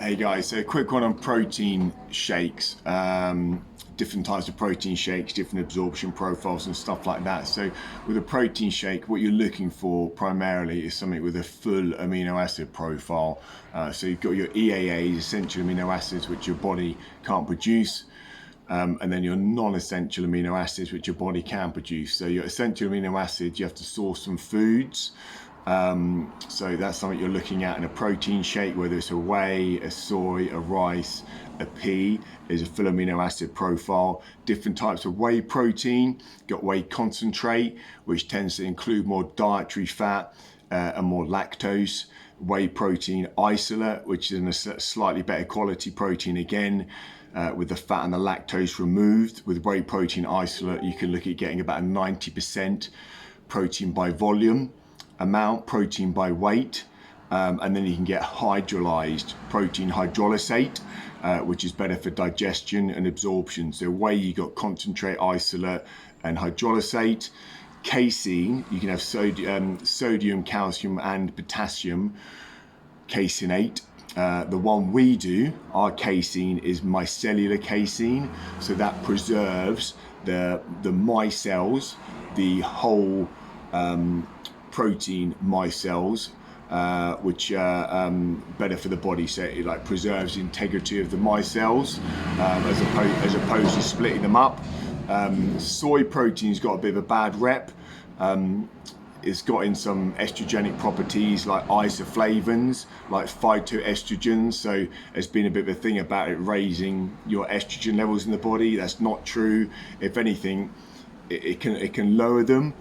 Hey guys, so a quick one on protein shakes, different types of protein shakes, different absorption profiles and stuff like that. So with a protein shake, what you're looking for primarily is something with a full amino acid profile. So you've got your EAAs, essential amino acids, which your body can't produce. And then your non-essential amino acids, which your body can produce. So your essential amino acids, you have to source from foods. So that's something you're looking at in a protein shake, whether it's a whey, a soy, a rice, a pea, is a full amino acid profile. Different types of whey protein, got whey concentrate, which tends to include more dietary fat and more lactose. Whey protein isolate, which is a slightly better quality protein again, with the fat and the lactose removed. With whey protein isolate, you can look at getting about a 90% protein by volume amount, protein by weight, and then you can get hydrolyzed protein hydrolysate, which is better for digestion and absorption. So whey, you got concentrate isolate and hydrolysate. Casein, you can have sodium, calcium and potassium caseinate. The one we do, our casein, is micellular casein, so that preserves the micelles, the whole protein micelles, which are better for the body. So it like preserves the integrity of the micelles as opposed to splitting them up. Soy protein's got a bit of a bad rep. It's got in some estrogenic properties like isoflavones, like phytoestrogens. So there's been a bit of a thing about it raising your estrogen levels in the body. That's not true. If anything, it can lower them.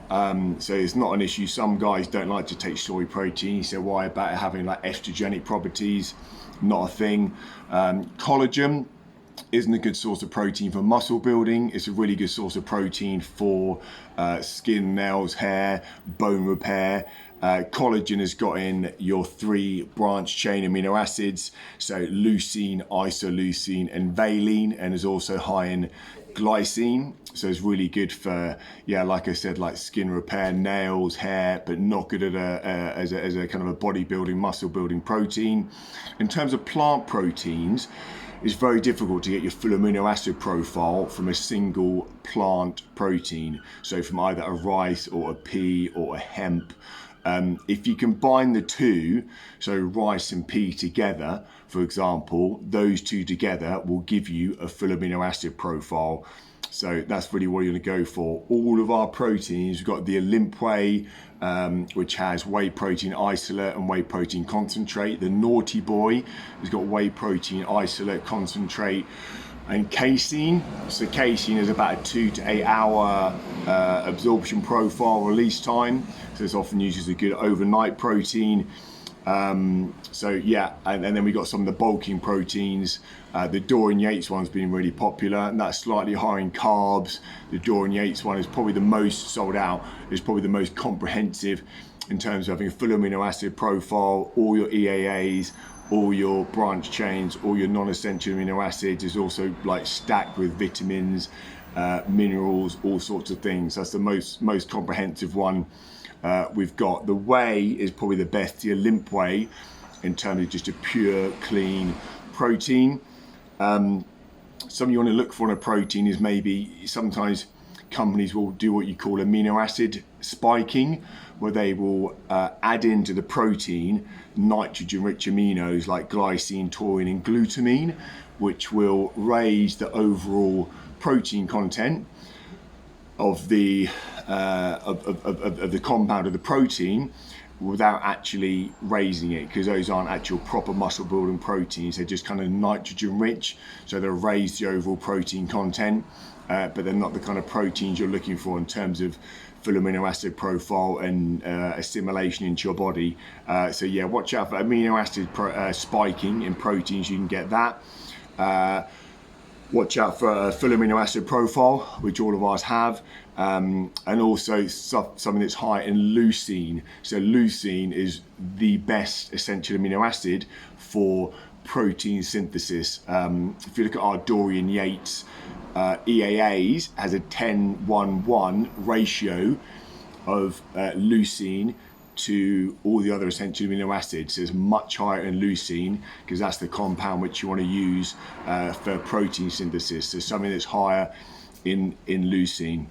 So it's not an issue. Some guys don't like to take soy protein, so why about it having like estrogenic properties? Not a thing. Collagen isn't a good source of protein for muscle building. It's a really good source of protein for skin, nails, hair, bone repair. Collagen has got in your 3 branch chain amino acids, so leucine, isoleucine and valine, and is also high in glycine. So it's really good for, yeah, like I said, like skin repair, nails, hair, but not good at as a kind of a bodybuilding, muscle building protein. In terms of plant proteins, it's very difficult to get your full amino acid profile from a single plant protein. So from either a rice or a pea or a hemp. If you combine the two, so rice and pea together, for example, those two together will give you a full amino acid profile. So that's really what you're going to go for. All of our proteins, we've got the Olymp Whey, which has whey protein isolate and whey protein concentrate. The Naughty Boy has got whey protein isolate, concentrate and casein. So casein is about a 2 to 8 hour absorption profile, release time. So it's often used as a good overnight protein. So yeah, and then we got some of the bulking proteins. The Dorian Yates one's been really popular, and that's slightly higher in carbs. The Dorian Yates one is probably the most sold out. It's probably the most comprehensive in terms of having a full amino acid profile, all your EAAs, all your branch chains, all your non-essential amino acids. Is also like stacked with vitamins, minerals, all sorts of things. That's the most comprehensive one. We've got the whey is probably the best, the Olymp Whey, in terms of just a pure, clean protein. Something you want to look for in a protein is maybe sometimes companies will do what you call amino acid spiking, where they will add into the protein nitrogen-rich aminos like glycine, taurine, and glutamine, which will raise the overall protein content of the compound of the protein without actually raising it, because those aren't actual proper muscle building proteins. They're just kind of nitrogen rich, so they'll raise the overall protein content, but they're not the kind of proteins you're looking for in terms of full amino acid profile and assimilation into your body. So yeah, watch out for amino acid spiking in proteins. You can get that. Watch out for a full amino acid profile, which all of ours have, and also something that's high in leucine. So leucine is the best essential amino acid for protein synthesis. If you look at our Dorian Yates EAAs, has a 10:1:1 ratio of leucine to all the other essential amino acids. It's much higher in leucine because that's the compound which you want to use for protein synthesis. So something that's higher in leucine.